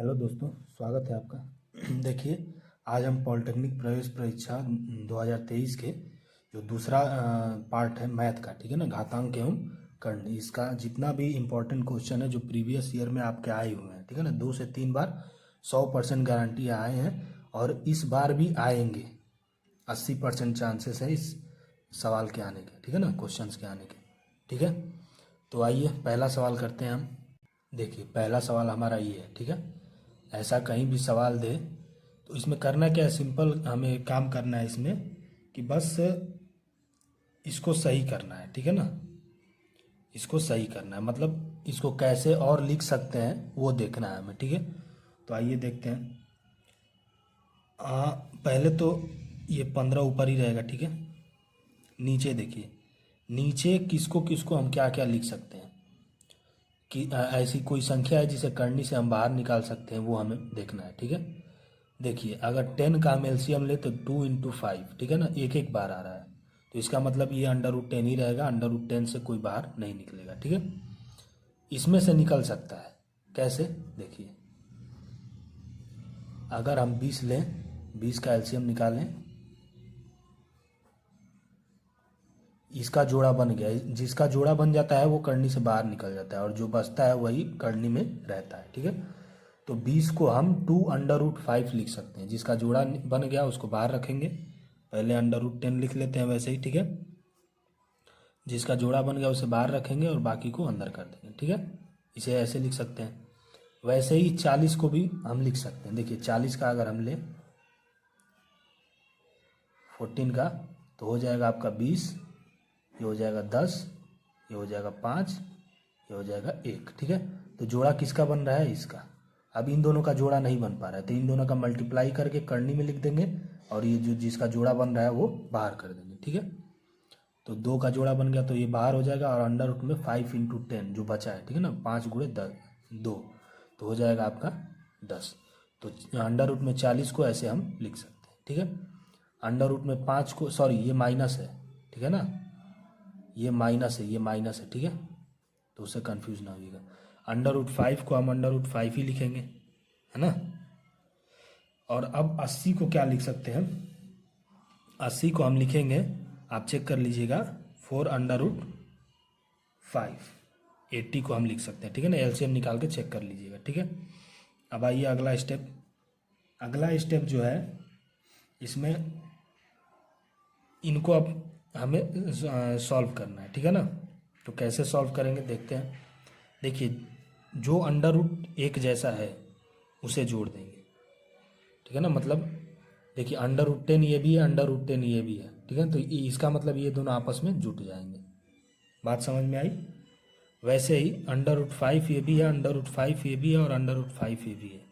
Hello दोस्तों, स्वागत है आपका। देखिए, आज हम पॉलिटेक्निक प्रवेश परीक्षा 2023 के जो दूसरा पार्ट है मैथ का, ठीक है ना, घातांक एवं कर्ण, इसका जितना भी इम्पोर्टेंट क्वेश्चन है जो प्रीवियस ईयर में आपके आए हुए हैं, ठीक है ना, 2 से 3 बार 100% गारंटी आए हैं और इस बार भी आएंगे। 80% चांसेस है इस सवाल के आने के, ठीक है ना, क्वेश्चंस के आने के। ठीक है, तो आइए पहला सवाल करते हैं हम। देखिए, पहला सवाल हमारा ये है, ठीक है। ऐसा कहीं भी सवाल दे तो इसमें करना क्या है, सिंपल हमें काम करना है इसमें कि बस इसको सही करना है, ठीक है ना। इसको सही करना है, मतलब इसको कैसे और लिख सकते हैं वो देखना है हमें, ठीक है। तो आइए देखते हैं। पहले तो ये 15 ऊपर ही रहेगा, ठीक है। नीचे देखिए, नीचे किसको किसको हम क्या क्या लिख सकते हैं कि ऐसी कोई संख्या है जिसे करनी से हम बाहर निकाल सकते हैं, वो हमें देखना है, ठीक है। देखिए, अगर 10 का हम एलसीएम ले तो 2 × 5, ठीक है ना, एक एक बार आ रहा है, तो इसका मतलब ये √10 ही रहेगा। √10 से कोई बाहर नहीं निकलेगा, ठीक है। इसमें से निकल सकता है कैसे, देखिए, अगर हम 20 लें, 20 का एलसीएम निकालें, इसका जोड़ा बन गया, जिसका जोड़ा बन जाता है वो करनी से बाहर निकल जाता है और जो बचता है वही करनी में रहता है, ठीक है। तो 20 को हम 2 √5 लिख सकते हैं, जिसका जोड़ा बन गया उसको बाहर रखेंगे, पहले √10 लिख लेते हैं वैसे ही, ठीक है। जिसका जोड़ा बन गया उसे बाहर रखेंगे और बाकी को अंदर कर देंगे, ठीक है। इसे ऐसे लिख सकते हैं। वैसे ही 40 को भी हम लिख सकते हैं। देखिए, 40 का अगर हम ले 14 का, तो हो जाएगा आपका 20, ये हो जाएगा 10, ये हो जाएगा 5, ये हो जाएगा 1, ठीक है। तो जोड़ा किसका बन रहा है, इसका। अब इन दोनों का जोड़ा नहीं बन पा रहा है तो इन दोनों का मल्टीप्लाई करके करनी में लिख देंगे और ये जो जिसका जोड़ा बन रहा है वो बाहर कर देंगे, ठीक है। तो 2 का जोड़ा बन गया तो ये बाहर हो जाएगा और अंडर रूट में 5 × 10 जो बचा है, ठीक है ना, 5 × 10 2, तो हो जाएगा आपका 10। तो अंडर रूट में 40 को ऐसे हम लिख सकते हैं, ठीक है। अंडर रूट में 5 को, सॉरी ये माइनस है, ठीक है ना, ये माइनस है, ये माइनस है, ठीक है, तो उससे कंफ्यूज ना होइएगा। √5 को हम √5 ही लिखेंगे, है ना। और अब 80 को क्या लिख सकते हैं, 80 को हम लिखेंगे, आप चेक कर लीजिएगा, 4 √5। 80 को हम लिख सकते हैं, ठीक है ना, एलसीएम निकाल के चेक कर लीजिएगा, ठीक है। अब आइए अगला स्टेप। अगला स्टेप जो है, इसमें इनको अब हमें सॉल्व करना है, ठीक है ना। तो कैसे सॉल्व करेंगे देखते हैं। देखिए, जो √1 जैसा है उसे जोड़ देंगे, ठीक है ना, मतलब देखिए √10 ये भी है, √10 ये भी है, ठीक है। तो इसका मतलब ये दोनों आपस में जुट जाएंगे। बात समझ में आई। वैसे ही √5 ये भी है, √5 ये भी है और √5 ये भी है,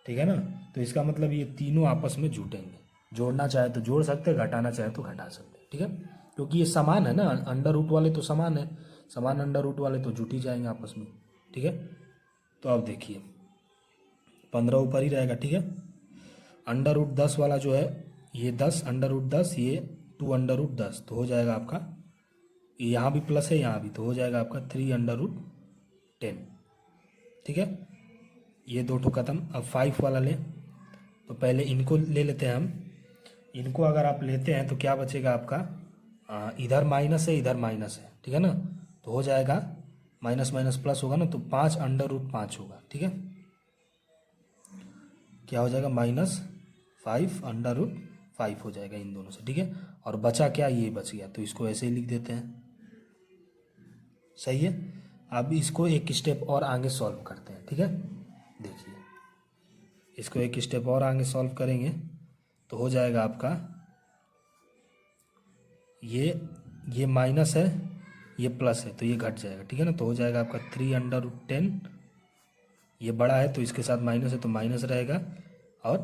ठीक है ना। तो इसका मतलब ये तीनों आपस में जुटेंगे। जोड़ना चाहे तो जोड़ सकते, घटाना चाहे तो घटा सकते, ठीक है, क्योंकि ये समान है ना, अंडर रूट वाले तो समान है, समान अंडर रूट वाले तो जुट ही जाएंगे आपस में, ठीक है। तो अब देखिए, 15 ऊपर ही रहेगा, ठीक है। √10 वाला जो है, ये 10, √10, ये 2 √10, तो हो जाएगा आपका, यहाँ भी प्लस है यहाँ भी, तो हो जाएगा आपका 3 √10, ठीक है। ये दो ठो खत्म। अब 5 वाला लें, तो पहले इनको ले लेते हैं हम। इनको अगर आप लेते हैं तो क्या बचेगा आपका, इधर माइनस है, इधर माइनस है, ठीक है ना, तो हो जाएगा माइनस माइनस प्लस होगा ना, तो 5 √5 होगा, ठीक है। क्या हो जाएगा, -5 √5 हो जाएगा इन दोनों से, ठीक है। और बचा क्या, ये बच गया, तो इसको ऐसे ही लिख देते हैं, सही है। अब इसको एक स्टेप और आगे सॉल्व करते हैं, ठीक है। देखिए, इसको एक स्टेप और आगे सॉल्व करेंगे तो हो जाएगा आपका, ये माइनस है, ये प्लस है, तो ये घट जाएगा, ठीक है ना, तो हो जाएगा आपका 3 √10। ये बड़ा है तो इसके साथ माइनस है तो माइनस रहेगा, और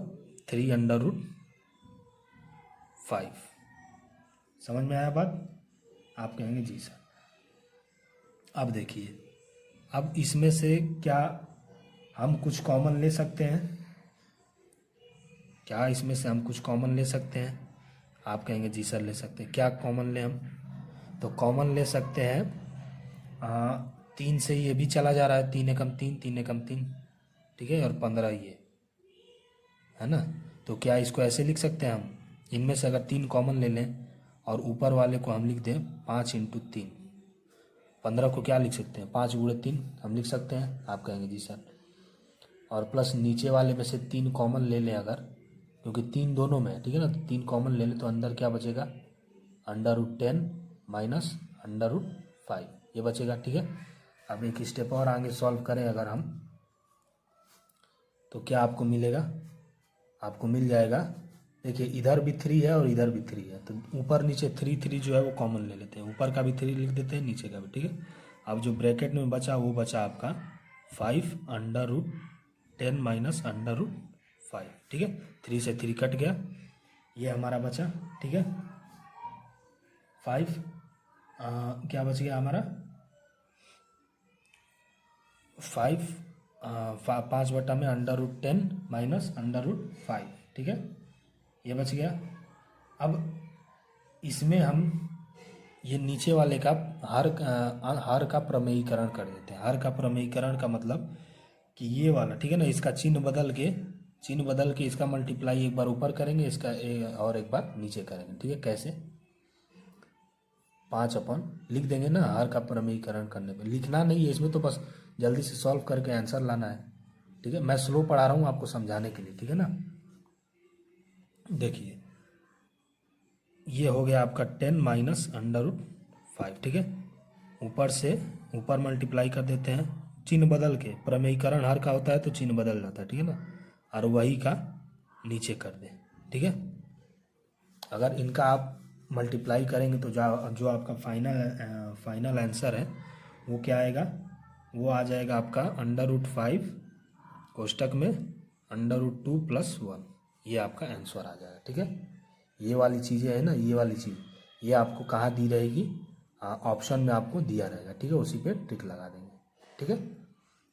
3 √5। समझ में आया बात। आप कहेंगे जी सर। अब देखिए, अब इसमें से क्या हम कुछ कॉमन ले सकते हैं, क्या इसमें से हम कुछ कॉमन ले सकते हैं। आप कहेंगे जी सर ले सकते हैं। क्या कॉमन ले हम, तो कॉमन ले सकते हैं 3 से ये भी चला जा रहा है, 3 एकम 3, 3 एकम 3, ठीक है, और 15 ये है ना। तो क्या इसको ऐसे लिख सकते हैं हम, इनमें से अगर 3 कॉमन ले लें और ऊपर वाले को हम लिख दें 5 × 3, 15 को क्या लिख सकते हैं 5 × 3 हम लिख सकते हैं। आप कहेंगे जी सर, और प्लस नीचे वाले में से 3 कॉमन ले लें अगर, क्योंकि 3 दोनों में है, ठीक है ना, तो 3 कॉमन ले लें तो अंदर क्या बचेगा √10 माइनस √5 ये बचेगा, ठीक है। अब एक स्टेप और आगे सॉल्व करें अगर हम, तो क्या आपको मिलेगा, आपको मिल जाएगा, देखिए इधर भी 3 है और इधर भी 3 है, तो ऊपर नीचे 3 जो है वो कॉमन ले लेते हैं, ऊपर का भी 3 लिख देते हैं, नीचे का भी, ठीक है। अब जो ब्रैकेट में बचा वो बचा आपका 5 √10 माइनस √5, ठीक है। 3 से 3 कट गया, ये हमारा बचा, ठीक है। 5 क्या बच गया हमारा 5 बटा में √10 माइनस √5, ठीक है, ये बच गया। अब इसमें हम ये नीचे वाले का हर का प्रमेयीकरण कर देते हैं। हर का प्रमेयीकरण का मतलब कि ये वाला, ठीक है ना, इसका चिन्ह बदल के इसका मल्टीप्लाई एक बार ऊपर करेंगे, इसका और एक बार नीचे करेंगे, ठीक है। कैसे 5 अपन लिख देंगे ना, हर का प्रमेयीकरण करने पे लिखना नहीं है इसमें, तो बस जल्दी से सॉल्व करके आंसर लाना है, ठीक है। मैं स्लो पढ़ा रहा हूँ आपको समझाने के लिए, ठीक है ना। देखिए ये हो गया आपका 10 माइनस √5, ठीक है। ऊपर मल्टीप्लाई कर देते हैं, चिन्ह बदल के, प्रमेयीकरण हर का होता है तो चिन्ह बदल जाता है, ठीक है ना, और वही का नीचे कर दें, ठीक है। अगर इनका आप मल्टीप्लाई करेंगे तो जो आपका फाइनल आंसर है वो क्या आएगा, वो आ जाएगा आपका √5 कोष्टक में √2 + 1, ये आपका आंसर आ जाएगा, ठीक है। ये वाली चीज़ें है ना, ये वाली चीज़ ये आपको कहाँ दी रहेगी, ऑप्शन में आपको दिया रहेगा, ठीक है, उसी पे टिक लगा देंगे, ठीक है।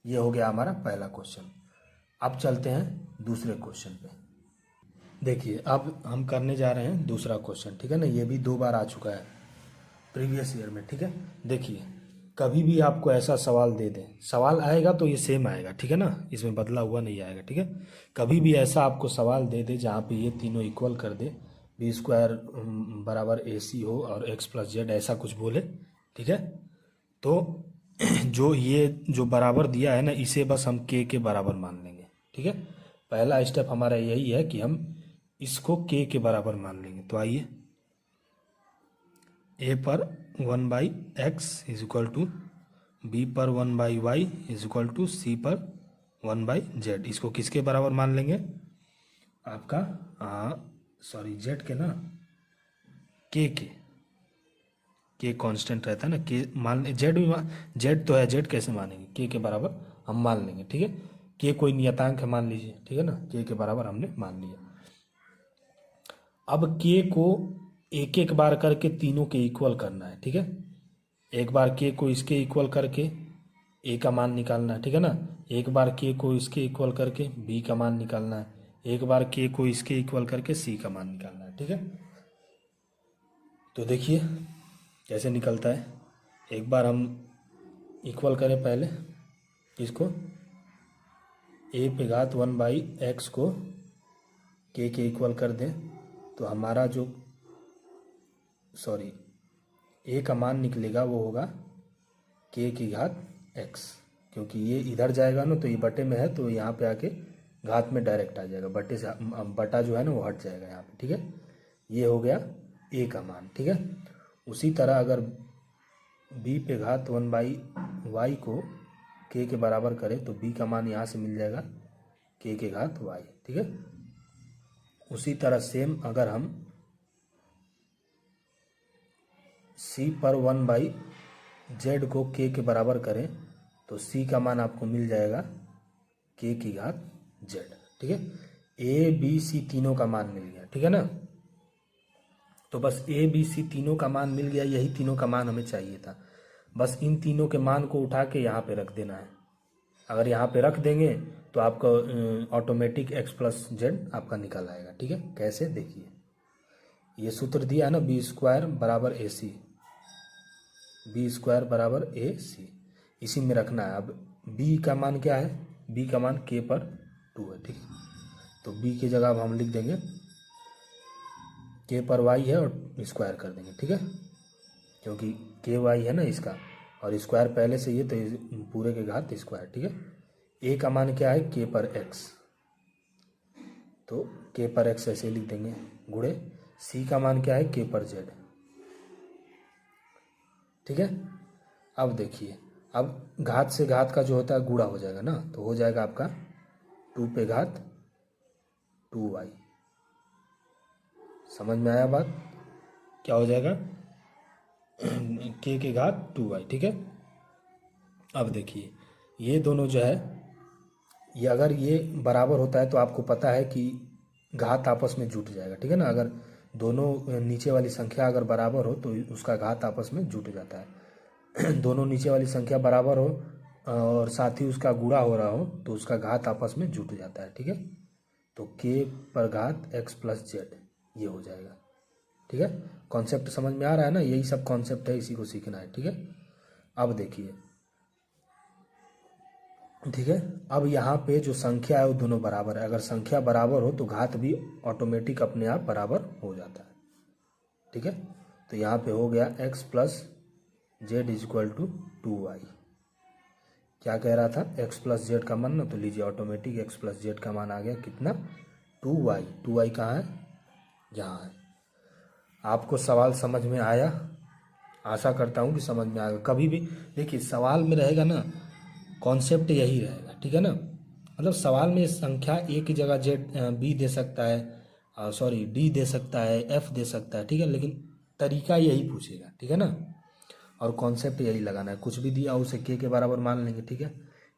ये हो गया हमारा पहला क्वेश्चन। अब चलते हैं दूसरे क्वेश्चन पे। देखिए अब हम करने जा रहे हैं दूसरा क्वेश्चन, ठीक है ना, ये भी 2 बार आ चुका है प्रीवियस ईयर में, ठीक है। देखिए कभी भी आपको ऐसा सवाल दे दें, सवाल आएगा तो ये सेम आएगा, ठीक है ना, इसमें बदला हुआ नहीं आएगा, ठीक है। कभी भी ऐसा आपको सवाल दे दे जहाँ पे ये तीनों इक्वल कर दे, b² बराबर AC हो और x + z ऐसा कुछ बोले, ठीक है, तो जो बराबर दिया है ना, इसे बस हम k के बराबर मान लेंगे, ठीक है। पहला स्टेप हमारा यही है कि हम इसको k के बराबर मान लेंगे। तो आइए, a पर 1/x = b पर 1/y = c पर 1/z, इसको किसके बराबर मान लेंगे, आपका z के ना, k कांस्टेंट रहता है ना, k मान z भी z तो है, z कैसे मानेंगे, k के बराबर हम मान लेंगे, ठीक है। k कोई नियतांक है मान लीजिए, ठीक है ना, k के बराबर हमने मान लिया। अब k को एक एक बार करके तीनों के इक्वल करना है, ठीक है। एक बार k को इसके इक्वल करके a का मान निकालना है, ठीक है ना। एक बार k को इसके इक्वल करके b का मान निकालना है, एक बार k को इसके इक्वल करके c का मान निकालना है, ठीक है। तो देखिए कैसे निकलता है। एक बार हम इक्वल करें पहले इसको, a⁴1/x को k के इक्वल कर दें, तो हमारा जो a का मान निकलेगा वो होगा k⁴x, क्योंकि ये इधर जाएगा ना, तो ये बटे में है तो यहाँ पे आके घात में डायरेक्ट आ जाएगा, बटे से बटा जो है ना वो हट जाएगा यहाँ पे, ठीक है। ये हो गया a का मान, ठीक है। उसी तरह अगर b⁴1/y को k के बराबर करें तो b का मान यहाँ से मिल जाएगा k⁴y, ठीक है। उसी तरह सेम अगर हम c पर 1/z को k के बराबर करें तो c का मान आपको मिल जाएगा k⁴z, ठीक है। a b c तीनों का मान मिल गया, ठीक है ना। तो बस a b c तीनों का मान मिल गया, यही तीनों का मान हमें चाहिए था। बस इन तीनों के मान को उठा के यहाँ पे रख देना है। अगर यहाँ पे रख देंगे तो आपका ऑटोमेटिक x + z आपका निकल आएगा, ठीक है। कैसे देखिए, ये सूत्र दिया है ना, b² = AC, इसी में रखना है। अब b का मान क्या है, बी का मान k पर 2 है, ठीक है। तो b की जगह अब हम लिख देंगे k पर y है और स्क्वायर कर देंगे, ठीक है, क्योंकि k y है ना इसका, और स्क्वायर पहले से ही है तो पूरे के घात स्क्वायर, ठीक है। a का मान क्या है k पर x, तो k पर x ऐसे लिख देंगे गुणे c का मान क्या है k पर z, ठीक है। अब देखिए, अब घात से घात का जो होता है गुणा हो जाएगा ना, तो हो जाएगा आपका 2 पे घात 2y। समझ में आया बात? क्या हो जाएगा k के घात 2y, ठीक है। अब देखिए ये दोनों जो है, ये अगर ये बराबर होता है तो आपको पता है कि घात आपस में जुट जाएगा, ठीक है ना। अगर दोनों नीचे वाली संख्या अगर बराबर हो तो उसका घात आपस में जुट जाता है। दोनों नीचे वाली संख्या बराबर हो और साथ ही उसका गुणा हो रहा हो तो उसका घात आपस में जुट जाता है, ठीक है। तो k पर घात x प्लस जेड ये हो जाएगा, ठीक है। कॉन्सेप्ट समझ में आ रहा है ना, यही सब कॉन्सेप्ट है, इसी को सीखना है, ठीक है। अब देखिए, ठीक है, अब यहाँ पे जो संख्या है वो दोनों बराबर है। अगर संख्या बराबर हो तो घात भी ऑटोमेटिक अपने आप बराबर हो जाता है, ठीक है। तो यहाँ पे हो गया x plus Z is equal to 2y। क्या कह रहा था, x प्लस जेड का मान ना, तो लीजिए ऑटोमेटिक x प्लस जेड का मान आ गया कितना 2y। 2y कहाँ है, यहाँ है। आपको सवाल समझ में आया? आशा करता हूँ कि समझ में आएगा। कभी भी देखिए सवाल में रहेगा ना, कॉन्सेप्ट यही रहेगा, ठीक है ना। मतलब सवाल में संख्या ए की जगह जेड बी दे सकता है, सॉरी डी दे सकता है, एफ दे सकता है, ठीक है, लेकिन तरीका यही पूछेगा, ठीक है ना। और कॉन्सेप्ट यही लगाना है, कुछ भी दिया उसे के बराबर मान लेंगे, ठीक है।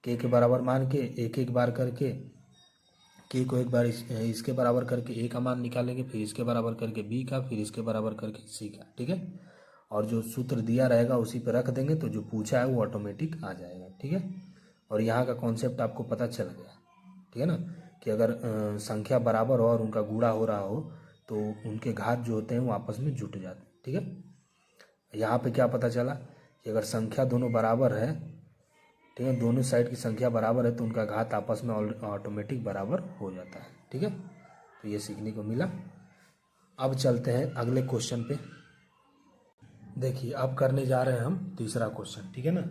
के बराबर मान के एक एक बार करके के को एक बार इसके बराबर करके ए का मान निकालेंगे, फिर इसके बराबर करके बी का, फिर इसके बराबर करके सी का, ठीक है। और जो सूत्र दिया रहेगा उसी पे रख देंगे तो जो पूछा है वो ऑटोमेटिक आ जाएगा, ठीक है। और यहाँ का कॉन्सेप्ट आपको पता चल गया, ठीक है ना, कि अगर संख्या बराबर हो और उनका गुणा हो रहा हो तो उनके घात जो होते हैं वो आपस में जुट जाते हैं, ठीक है। यहाँ पे क्या पता चला कि अगर संख्या दोनों बराबर है, ठीक है, दोनों साइड की संख्या बराबर है तो उनका घात आपस में ऑटोमेटिक बराबर हो जाता है, ठीक है। तो ये सीखने को मिला। अब चलते हैं अगले क्वेश्चन पे। देखिए अब करने जा रहे हैं हम तीसरा क्वेश्चन, ठीक है ना।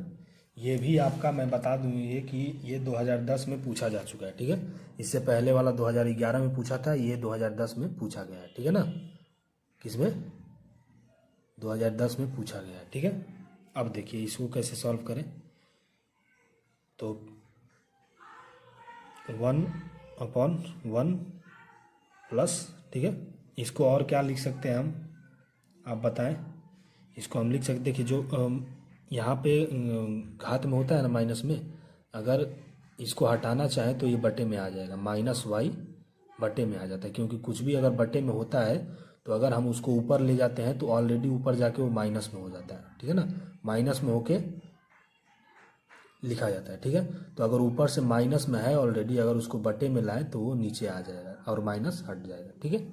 ये भी आपका मैं बता दूं ये कि ये 2010 में पूछा जा चुका है, ठीक है। इससे पहले वाला 2011 में पूछा था, ये 2010 में पूछा गया है, ठीक है ना। किसमें, 2010 में पूछा गया है, ठीक है। अब देखिए इसको कैसे सॉल्व करें, तो 1/1 प्लस, ठीक है, इसको और क्या लिख सकते हैं हम, आप बताएं। इसको हम लिख सकते, देखिए जो यहाँ पे घात में होता है ना माइनस में, अगर इसको हटाना चाहें तो ये बटे में आ जाएगा, -y बटे में आ जाता है, क्योंकि कुछ भी अगर बटे में होता है तो अगर हम उसको ऊपर ले जाते हैं तो ऑलरेडी ऊपर जाके वो माइनस में हो जाता है, ठीक है ना, माइनस में होके लिखा जाता है, ठीक है। तो अगर ऊपर से माइनस में है ऑलरेडी, अगर उसको बटे में लाएं तो वो नीचे आ जाएगा और माइनस हट जाएगा, ठीक है।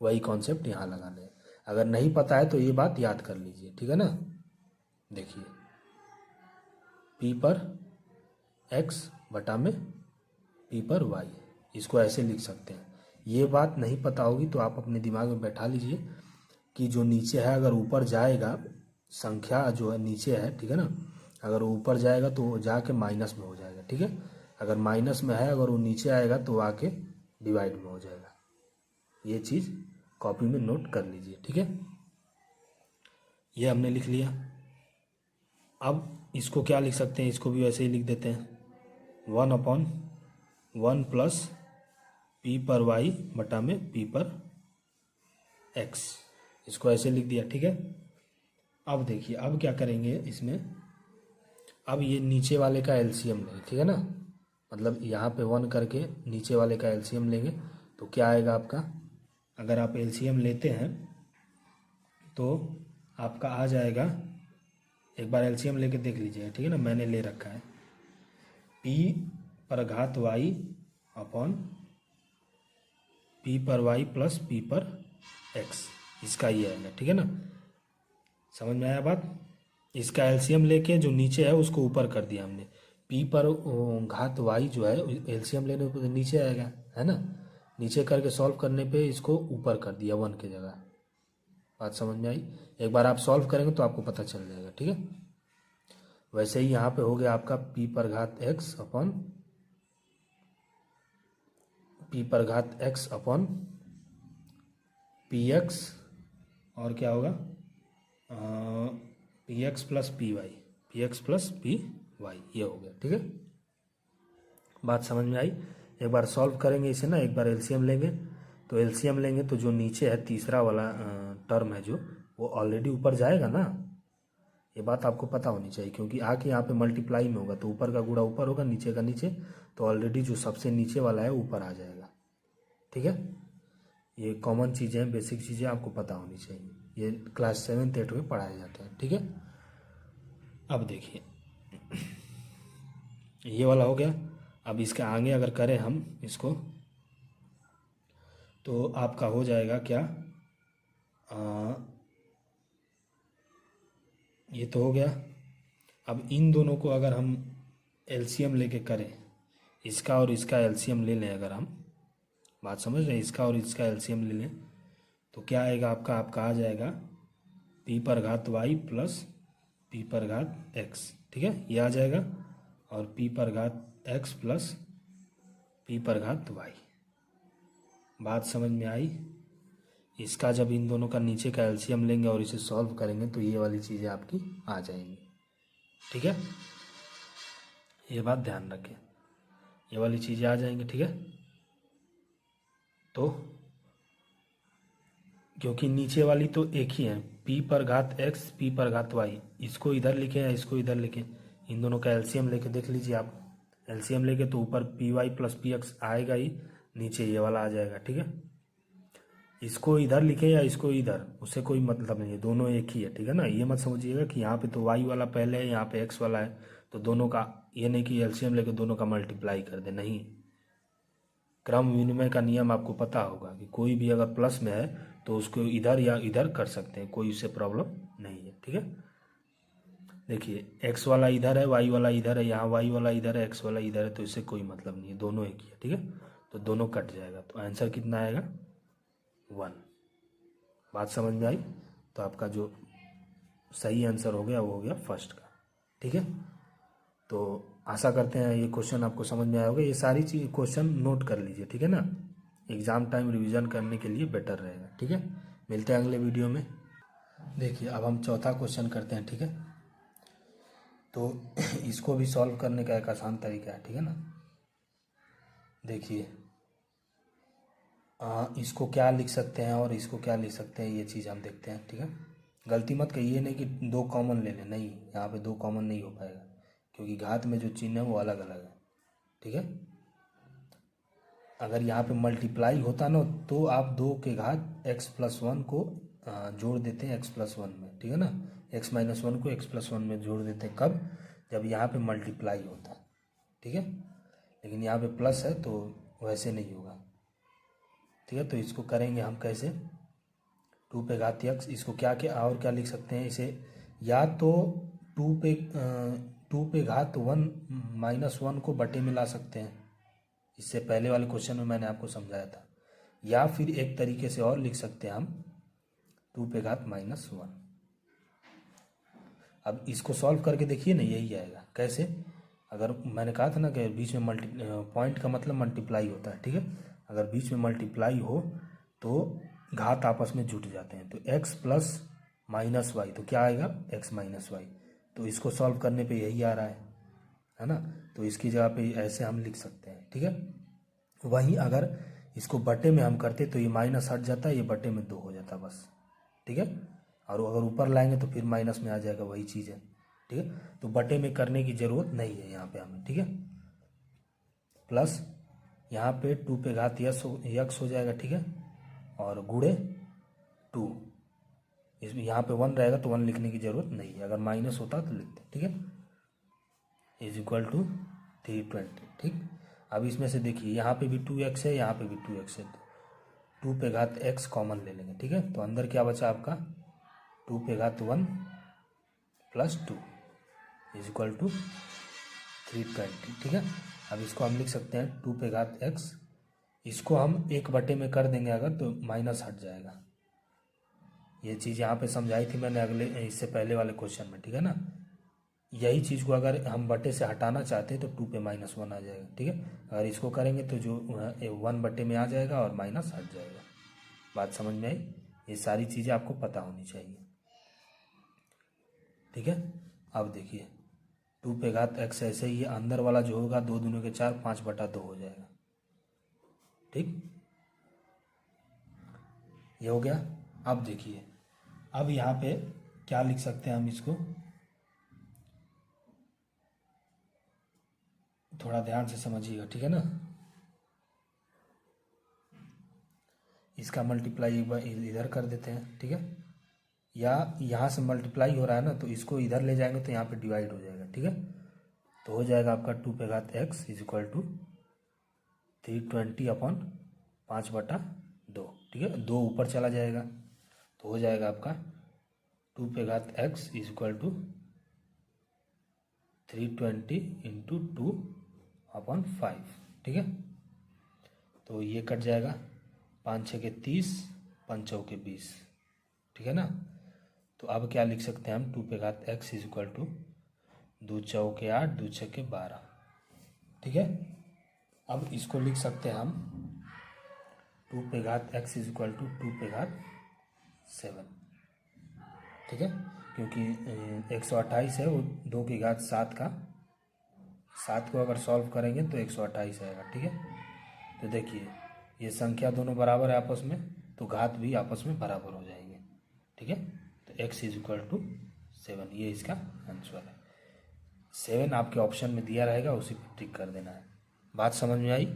वही कॉन्सेप्ट यहाँ लगाना है। अगर नहीं पता है तो ये बात याद कर लीजिए, ठीक है ना। देखिए p पर x बटा में p पर y, इसको ऐसे लिख सकते हैं। ये बात नहीं पता होगी तो आप अपने दिमाग में बैठा लीजिए कि जो नीचे है अगर ऊपर जाएगा, संख्या जो है नीचे है, ठीक है ना, अगर वो ऊपर जाएगा तो वो जाके माइनस में हो जाएगा, ठीक है। अगर माइनस में है, अगर वो नीचे आएगा तो आके डिवाइड में हो जाएगा। ये चीज़ कॉपी में नोट कर लीजिए, ठीक है। ये हमने लिख लिया। अब इसको क्या लिख सकते हैं, इसको भी वैसे ही लिख देते हैं, 1/1 प्लस p पर y बटा में p पर x, इसको ऐसे लिख दिया, ठीक है। अब देखिए अब क्या करेंगे इसमें, अब ये नीचे वाले का एलसीएम लेंगे, ठीक है ना, मतलब यहाँ पे 1 करके नीचे वाले का एलसीएम लेंगे तो क्या आएगा आपका, अगर आप एलसीएम लेते हैं तो आपका आ जाएगा, एक बार एलसीएम लेके देख लीजिए, ठीक है ना, मैंने ले रखा है p पर घात y अपॉन p पर y प्लस p पर x, इसका ये आएगा, ठीक है ना। समझ में आया बात। इसका एलसीएम लेके जो नीचे है उसको ऊपर कर दिया हमने, पी पर घात वाई जो है एलसीएम लेने पे तो नीचे आएगा, है ना। नीचे करके सॉल्व करने पे इसको ऊपर कर दिया 1 की जगह। बात समझ में आई? एक बार आप सॉल्व करेंगे तो आपको पता चल जाएगा, ठीक है। वैसे ही यहाँ पे हो गया आपका पी पर घात एक्स अपॉन पी एक्स, और क्या होगा P X plus P Y, ये हो गया, ठीक है। बात समझ में आई? एक बार सॉल्व करेंगे इसे ना, एक बार एलसीएम लेंगे, तो एलसीएम लेंगे तो जो नीचे है तीसरा वाला टर्म है जो, वो ऑलरेडी ऊपर जाएगा ना। ये बात आपको पता होनी चाहिए, क्योंकि आके यहाँ पे मल्टीप्लाई में होगा तो ऊपर का गुणा ऊपर होगा, नीचे का नीचे, तो ऑलरेडी जो सबसे नीचे वाला है ऊपर आ जाएगा, ठीक है। ये कॉमन चीज़ें हैं, बेसिक चीज़ें आपको पता होनी चाहिए, ये क्लास 7 8 में पढ़ाए जाते हैं, ठीक है। अब देखिए ये वाला हो गया। अब इसके आगे अगर करें हम इसको, तो आपका हो जाएगा क्या, ये तो हो गया। अब इन दोनों को अगर हम एलसीएम लेके करें, इसका और इसका एलसीएम ले लें अगर हम, बात समझ रहे हैं, इसका और इसका एलसीएम ले लें तो क्या आएगा आपका आ जाएगा पी पर घात वाई प्लस पी पर घात एक्स, ठीक है, ये आ जाएगा। और पी पर घात एक्स प्लस पी पर घात वाई। बात समझ में आई? इसका जब इन दोनों का नीचे का एलसीएम लेंगे और इसे सॉल्व करेंगे तो ये वाली चीज़ें आपकी आ जाएंगी, ठीक है। ये बात ध्यान रखें, ये वाली चीज़ें आ जाएंगी, ठीक है। तो क्योंकि नीचे वाली तो एक ही है, पी पर घात एक्स पी पर घात वाई, इसको इधर लिखें या इसको इधर लिखें, इन दोनों का एलसीएम लेके देख लीजिए आप। एलसीएम लेके तो ऊपर P Y plus P X आएगा ही, नीचे ये वाला आ जाएगा, ठीक है। इसको इधर लिखें या इसको इधर, उससे कोई मतलब नहीं है, दोनों एक ही है, ठीक है ना। ये मत समझिएगा कि यहाँ पे तो वाई वाला पहले है, यहाँ पे एक्स वाला है, तो दोनों का, ये नहीं कि एलसीएम लेके दोनों का मल्टीप्लाई कर दे, नहीं। क्रम विनिमय का नियम आपको पता होगा कि कोई भी अगर प्लस में है तो उसको इधर या इधर कर सकते हैं, कोई उससे प्रॉब्लम नहीं है, ठीक है। देखिए एक्स वाला इधर है, वाई वाला इधर है, यहाँ वाई वाला इधर है, एक्स वाला इधर है, तो इससे कोई मतलब नहीं है, दोनों एक ही है, ठीक है। तो दोनों कट जाएगा, तो आंसर कितना आएगा 1। बात समझ में आई? तो आपका जो सही आंसर हो गया वो हो गया फर्स्ट का, ठीक है। तो आशा करते हैं ये क्वेश्चन आपको समझ में आया होगा। ये सारी चीज क्वेश्चन नोट कर लीजिए, ठीक है ना, एग्ज़ाम टाइम रिवीजन करने के लिए बेटर रहेगा, ठीक है। मिलते हैं अगले वीडियो में। देखिए अब हम चौथा क्वेश्चन करते हैं, ठीक है। तो इसको भी सॉल्व करने का एक आसान तरीका है, ठीक है ना। देखिए इसको क्या लिख सकते हैं और इसको क्या लिख सकते हैं, ये चीज़ हम देखते हैं, ठीक है। गलती मत करिए नहीं कि 2 कॉमन ले लें, नहीं, यहाँ पे 2 कॉमन नहीं हो पाएगा, क्योंकि घात में जो चिन्ह है वो अलग अलग है, ठीक है। अगर यहाँ पे मल्टीप्लाई होता ना तो आप 2 के घात x प्लस 1 को जोड़ देते हैं x प्लस 1 में, ठीक है ना। x माइनस 1 को x प्लस 1 में जोड़ देते हैं, कब, जब यहाँ पे मल्टीप्लाई होता है, ठीक है। लेकिन यहाँ पे प्लस है तो वैसे नहीं होगा, ठीक है। तो इसको करेंगे हम कैसे, 2 पे घात x, इसको क्या क्या और क्या लिख सकते हैं इसे, या तो 2 पे घात 1 माइनस 1 को बटे में ला सकते हैं, इससे पहले वाले क्वेश्चन में मैंने आपको समझाया था, या फिर एक तरीके से और लिख सकते हैं हम 2 पे घात माइनस 1। अब इसको सॉल्व करके देखिए ना, यही आएगा। कैसे, अगर मैंने कहा था ना कि बीच में पॉइंट का मतलब मल्टीप्लाई होता है, ठीक है। अगर बीच में मल्टीप्लाई हो तो घात आपस में जुट जाते हैं, तो x प्लस माइनस वाई, तो क्या आएगा x माइनस वाई। तो इसको सॉल्व करने पे यही आ रहा है ना। तो इसकी जगह पे ऐसे हम लिख सकते हैं, ठीक है। वहीं अगर इसको बटे में हम करते तो ये माइनस हट जाता है, ये बटे में 2 हो जाता बस, ठीक है। और अगर ऊपर लाएंगे तो फिर माइनस में आ जाएगा, वही चीज़ है, ठीक है। तो बटे में करने की ज़रूरत नहीं है यहाँ पे हमें, ठीक है। प्लस यहाँ पे 2 पे घात यक्स हो जाएगा, ठीक है, और गुणे 2, इसमें यहाँ पे 1 रहेगा तो 1 लिखने की ज़रूरत नहीं है, अगर माइनस होता तो लिखते, ठीक है, इज इक्वल टू 320, ठीक। अब इसमें से देखिए यहाँ पे भी 2x है, यहाँ पे भी 2x है, तो 2 पे घात x कॉमन ले लेंगे, ठीक है। तो अंदर क्या बचा आपका 2 पे घात 1 प्लस 2 इज इक्वल टू 320, ठीक है। अब इसको हम लिख सकते हैं 2 पे घात x, इसको हम 1 बटे में कर देंगे अगर तो माइनस हट जाएगा। ये चीज़ यहाँ पे समझाई थी मैंने अगले इससे पहले वाले क्वेश्चन में, ठीक है ना। यही चीज़ को अगर हम बटे से हटाना चाहते हैं तो 2 पे -1 आ जाएगा, ठीक है। अगर इसको करेंगे तो जो 1 बटे में आ जाएगा और माइनस हट जाएगा। बात समझ में आई? ये सारी चीज़ें आपको पता होनी चाहिए, ठीक है। अब देखिए 2 पे घात x ऐसे ही है, अंदर वाला जो होगा 2 दूनी के 4, 5/2 हो जाएगा, ठीक। ये हो गया। अब देखिए, अब यहाँ पे क्या लिख सकते हैं हम इसको, थोड़ा ध्यान से समझिएगा, ठीक है ना। इसका मल्टीप्लाई एक बार इधर कर देते हैं, ठीक है। या यहाँ से मल्टीप्लाई हो रहा है ना, तो इसको इधर ले जाएंगे तो यहाँ पे डिवाइड हो जाएगा, ठीक है। तो हो जाएगा आपका 2 पे घात x इक्वल टू 320/5/2, ठीक है। 2 ऊपर चला जाएगा तो हो जाएगा आपका 2 पे घात x इक्वल टू 320 इंटू 2/5, ठीक है। तो ये कट जाएगा, 5 6 के 30, 5 चौ के 20, ठीक है ना। तो अब क्या लिख सकते हैं हम, 2 पे घात x इक्वल टू 2 चौ के 8, 2 6 के 12, ठीक है। अब इसको लिख सकते हैं हम 2 पे घात x इक्वल टू 2 पे घात 7, ठीक है। क्योंकि 128 है वो 2 की घात 7 का, 7 को अगर सॉल्व करेंगे तो 128 आएगा, ठीक है। तो देखिए ये संख्या दोनों बराबर है आपस में, तो घात भी आपस में बराबर हो जाएंगे, ठीक है। तो x इक्वल टू 7, ये इसका आंसर है। 7 आपके ऑप्शन में दिया रहेगा, उसी पर टिक कर देना है। बात समझ में आई?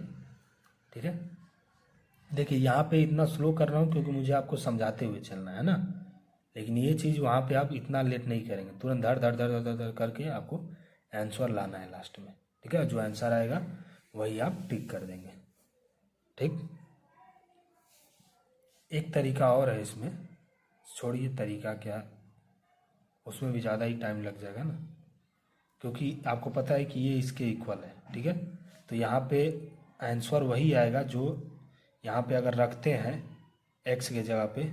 ठीक है। देखिए यहाँ पे इतना स्लो कर रहा हूँ क्योंकि मुझे आपको समझाते हुए चलना है ना, लेकिन ये चीज़ वहाँ पे आप इतना लेट नहीं करेंगे, तुरंत धड़ धड़ धड़ धड़ धड़ धड़ करके आपको आंसर लाना है लास्ट में, ठीक है। जो आंसर आएगा वही आप टिक कर देंगे, ठीक। एक तरीका और है इसमें, छोड़िए तरीका क्या, उसमें भी ज़्यादा ही टाइम लग जाएगा ना, क्योंकि आपको पता है कि ये इसके इक्वल है, ठीक है। तो यहाँ पे आंसर वही आएगा जो यहाँ पे अगर रखते हैं x के जगह पे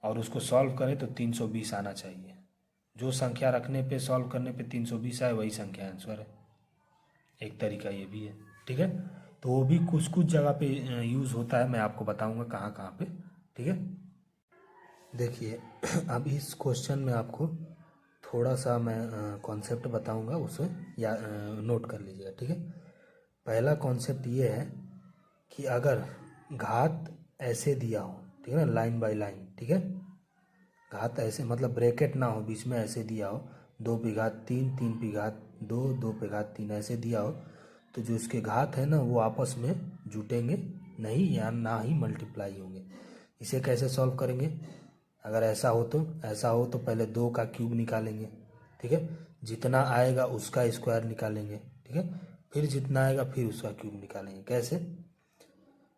और उसको सॉल्व करें तो 320 आना चाहिए। जो संख्या रखने पे सॉल्व करने पे 320 आए वही संख्या आंसर है। एक तरीका ये भी है, ठीक है। तो वो भी कुछ कुछ जगह पे यूज़ होता है, मैं आपको बताऊंगा कहाँ कहाँ पे, ठीक है। देखिए अब इस क्वेश्चन में आपको थोड़ा सा मैं कॉन्सेप्ट बताऊंगा, उसे या नोट कर लीजिएगा, ठीक है। पहला कॉन्सेप्ट ये है कि अगर घात ऐसे दिया हो, ठीक है ना, लाइन बाय लाइन, ठीक है। घात ऐसे मतलब ब्रैकेट ना हो, बीच में ऐसे दिया हो 2 पे घात 3, 3 पे घात 2, 2 पे घात 3 ऐसे दिया हो, तो जो इसके घात है ना वो आपस में जुटेंगे नहीं या ना ही मल्टीप्लाई होंगे। इसे कैसे सॉल्व करेंगे? अगर ऐसा हो तो पहले 2 का क्यूब निकालेंगे, ठीक है। जितना आएगा उसका स्क्वायर निकालेंगे, ठीक है। फिर जितना आएगा फिर उसका क्यूब निकालेंगे। कैसे?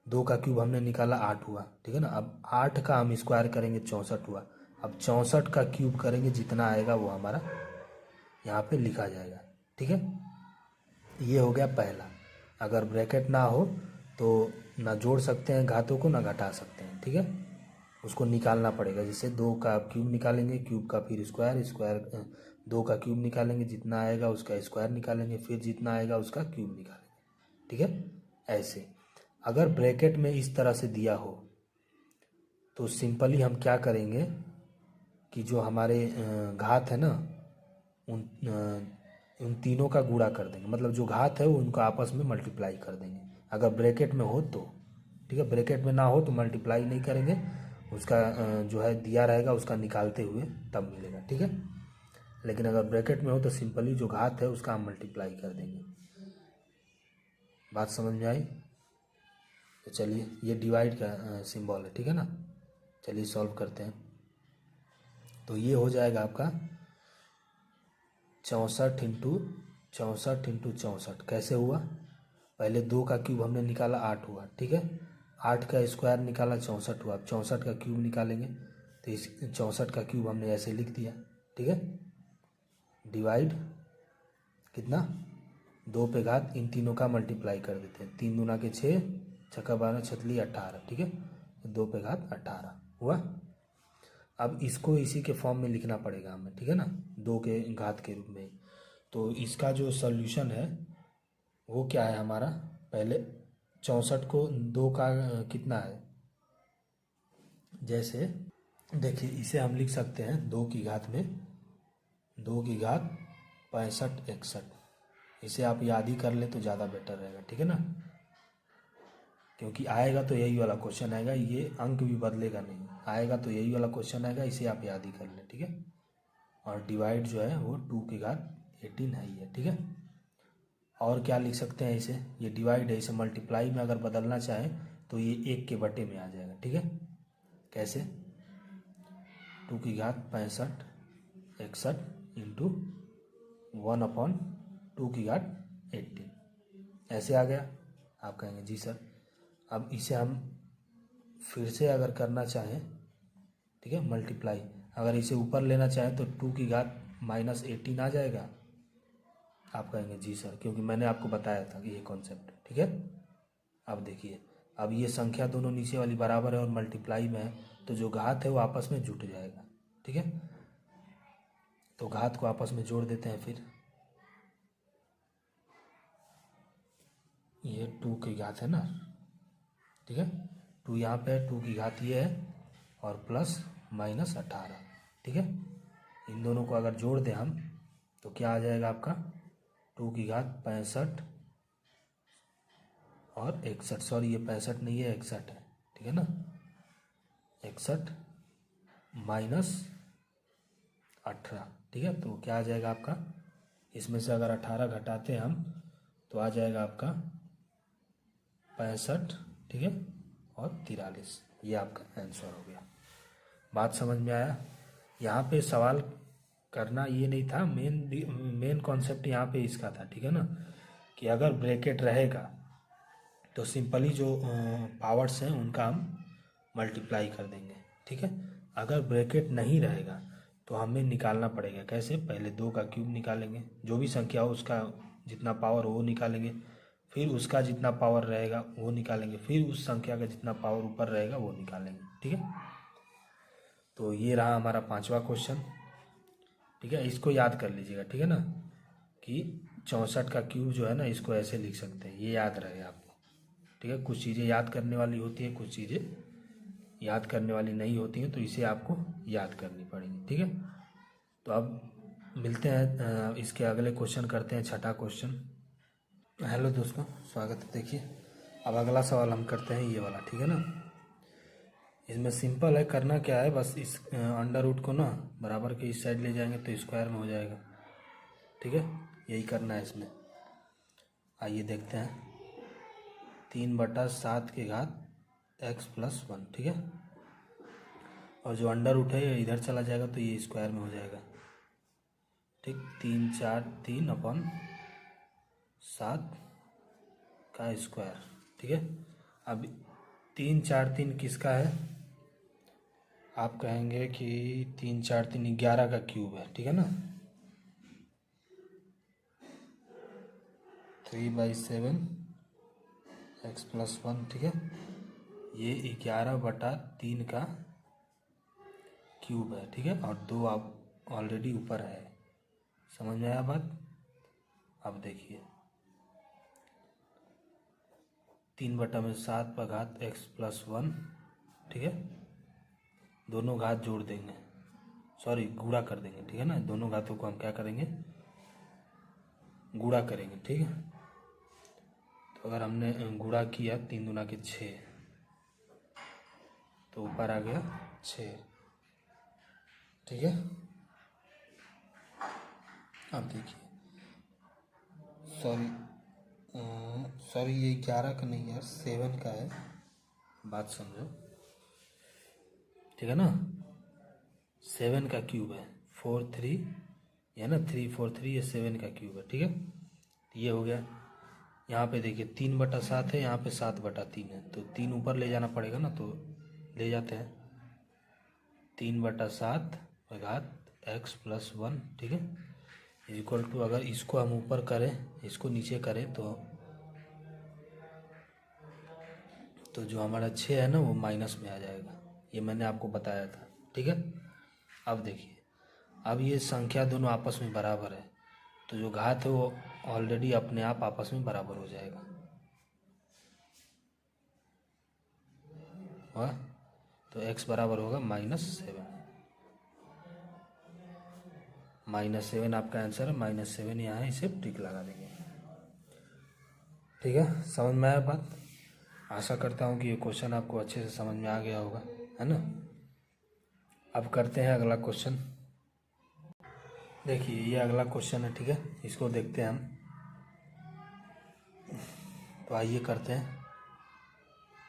2 का क्यूब हमने निकाला 8 हुआ, ठीक है ना। अब 8 का हम स्क्वायर करेंगे 64 हुआ। अब 64 का क्यूब करेंगे, जितना आएगा वो हमारा यहाँ पे लिखा जाएगा, ठीक है। ये हो गया पहला। अगर ब्रैकेट ना हो तो ना जोड़ सकते हैं घातों को ना घटा सकते हैं, ठीक है। उसको निकालना पड़ेगा, जैसे 2 का क्यूब निकालेंगे, क्यूब का फिर स्क्वायर, स्क्वायर 2 का क्यूब निकालेंगे, जितना आएगा उसका स्क्वायर निकालेंगे, फिर जितना आएगा उसका क्यूब निकालेंगे, ठीक है। ऐसे अगर ब्रैकेट में इस तरह से दिया हो तो सिंपली हम क्या करेंगे कि जो हमारे घात है ना उन तीनों का गुणा कर देंगे, मतलब जो घात है वो उनको आपस में मल्टीप्लाई कर देंगे। अगर ब्रैकेट में हो तो, ठीक है। ब्रैकेट में ना हो तो मल्टीप्लाई नहीं करेंगे, उसका जो है दिया रहेगा उसका निकालते हुए तब मिलेगा, ठीक है। लेकिन अगर ब्रैकेट में हो तो सिंपली जो घात है उसका हम मल्टीप्लाई कर देंगे। बात समझ में आई? तो चलिए ये डिवाइड का सिंबल है, ठीक है ना। चलिए सॉल्व करते हैं। तो ये हो जाएगा आपका 64 इंटू 64। कैसे हुआ? पहले 2 का क्यूब हमने निकाला 8 हुआ, ठीक है। 8 का स्क्वायर निकाला 64 हुआ। अब 64 का क्यूब निकालेंगे तो इस 64 का क्यूब हमने ऐसे लिख दिया, ठीक है। डिवाइड कितना 2 पे घात इन तीनों का मल्टीप्लाई कर देते हैं। 3 दूना के 6, छक्का 12 छतली 18, ठीक है। 2 पे घात 18 हुआ। अब इसको इसी के फॉर्म में लिखना पड़ेगा हमें, ठीक है ना, 2 के घात के रूप में। तो इसका जो सॉल्यूशन है वो क्या है हमारा, पहले 64 को 2 का कितना है, जैसे देखिए इसे हम लिख सकते हैं 2 की घात में 2 की घात 65 61। इसे आप याद ही कर ले तो ज़्यादा बेटर रहेगा, ठीक है ना, क्योंकि आएगा तो यही वाला क्वेश्चन आएगा, ये अंक भी बदलेगा नहीं, आएगा तो यही वाला क्वेश्चन आएगा, इसे आप याद ही कर लें, ठीक है। और डिवाइड जो है वो 2 की घात 18 है ही है, ठीक है। और क्या लिख सकते हैं इसे, ये डिवाइड है, इसे मल्टीप्लाई में अगर बदलना चाहें तो ये 1 के बटे में आ जाएगा, ठीक है। कैसे, 2 की घात 65 61 इंटू 1/2 की घात 18, ऐसे आ गया। आप कहेंगे जी सर। अब इसे हम फिर से अगर करना चाहें, ठीक है, मल्टीप्लाई, अगर इसे ऊपर लेना चाहें तो 2 की घात -18 आ जाएगा। आप कहेंगे जी सर, क्योंकि मैंने आपको बताया था कि ये कॉन्सेप्ट, ठीक है। अब देखिए, अब ये संख्या दोनों नीचे वाली बराबर है और मल्टीप्लाई में है, तो जो घात है वो आपस में जुट जाएगा, ठीक है। तो घात को आपस में जोड़ देते हैं फिर, ये 2 की घात है ना, ठीक है, 2 यहाँ पे है, 2 की घात ये है और प्लस -18, ठीक है। इन दोनों को अगर जोड़ दें हम तो क्या आ जाएगा आपका, 2 की घात 65 और 61, सॉरी ये 65 नहीं है 61 है, ठीक है ना, 61 -18, ठीक है। तो क्या आ जाएगा आपका, इसमें से अगर 18 घटाते हैं हम तो आ जाएगा आपका 65, ठीक है, और 43, ये आपका आंसर हो गया। बात समझ में आया। यहाँ पे सवाल करना ये नहीं था, मेन कॉन्सेप्ट यहाँ पे इसका था, ठीक है ना, कि अगर ब्रैकेट रहेगा तो सिंपली जो पावर्स हैं उनका हम मल्टीप्लाई कर देंगे, ठीक है। अगर ब्रैकेट नहीं रहेगा तो हमें निकालना पड़ेगा, कैसे, पहले 2 का क्यूब निकालेंगे, जो भी संख्या हो उसका जितना पावर हो वो निकालेंगे, फिर उसका जितना पावर रहेगा वो निकालेंगे, फिर उस संख्या का जितना पावर ऊपर रहेगा वो निकालेंगे, ठीक है। तो ये रहा हमारा 5वां क्वेश्चन, ठीक है। इसको याद कर लीजिएगा, ठीक है ना, कि 64 का क्यूब जो है ना, इसको ऐसे लिख सकते हैं, ये याद रहे आपको, ठीक है। कुछ चीज़ें याद करने वाली होती हैं, कुछ चीज़ें याद करने वाली नहीं होती हैं, तो इसे आपको याद करनी पड़ेगी, ठीक है। तो अब मिलते हैं, इसके अगले क्वेश्चन करते हैं, 6ठा क्वेश्चन। हेलो दोस्तों, स्वागत है। देखिए अब अगला सवाल हम करते हैं ये वाला, ठीक है ना। इसमें सिंपल है, करना क्या है, बस इस अंडर रूट को ना बराबर के इस साइड ले जाएंगे तो स्क्वायर में हो जाएगा, ठीक है। यही करना है इसमें। आइए देखते हैं, 3/7 की घात x+1, ठीक है। और जो अंडर रूट है ये इधर चला जाएगा तो ये स्क्वायर में हो जाएगा, ठीक। 3 4 3/7 का स्क्वायर, ठीक है। अब 3 4 3 किसका है, आप कहेंगे कि 3 4 3 11 का क्यूब है, ठीक है ना। 3/7 x+1, ठीक है। ये 11/3 का क्यूब है, ठीक है, और 2 आप ऑलरेडी ऊपर है। समझ में आया बात। अब देखिए 3/7 पर घात x+1, ठीक है, दोनों घात जोड़ देंगे, सॉरी गुणा कर देंगे, ठीक है ना। दोनों घातों को हम क्या करेंगे, गुणा करेंगे, ठीक है। तो अगर हमने गुणा किया 3 दूना के 6, तो ऊपर आ गया 6, ठीक है। अब देखिए, सॉरी ये 11 का नहीं यार, 7 का है, बात समझो, ठीक है ना। 7 का क्यूब है, 4 3 या ना 3 4 3, ये 7 का क्यूब है, ठीक है। ये हो गया। यहाँ पे देखिए 3/7 है, यहाँ पे 7/3 है, तो 3 ऊपर ले जाना पड़ेगा ना, तो ले जाते हैं। 3/7 घात x+1, ठीक है। इक्वल टू, अगर इसको हम ऊपर करें इसको नीचे करें तो जो हमारा 6 है ना वो माइनस में आ जाएगा। ये मैंने आपको बताया था, ठीक है। अब देखिए, अब ये संख्या दोनों आपस में बराबर है, तो जो घात है वो ऑलरेडी अपने आप आपस में बराबर हो जाएगा। वाह, तो x बराबर होगा -7। -7 आपका आंसर है। -7 यहाँ है, इसे टिक लगा देंगे। ठीक है, समझ में आया बात। आशा करता हूँ कि ये क्वेश्चन आपको अच्छे से समझ में आ गया होगा, है ना। अब करते हैं अगला क्वेश्चन। देखिए ये अगला क्वेश्चन है, ठीक है, इसको देखते हैं हम। तो आइए करते हैं,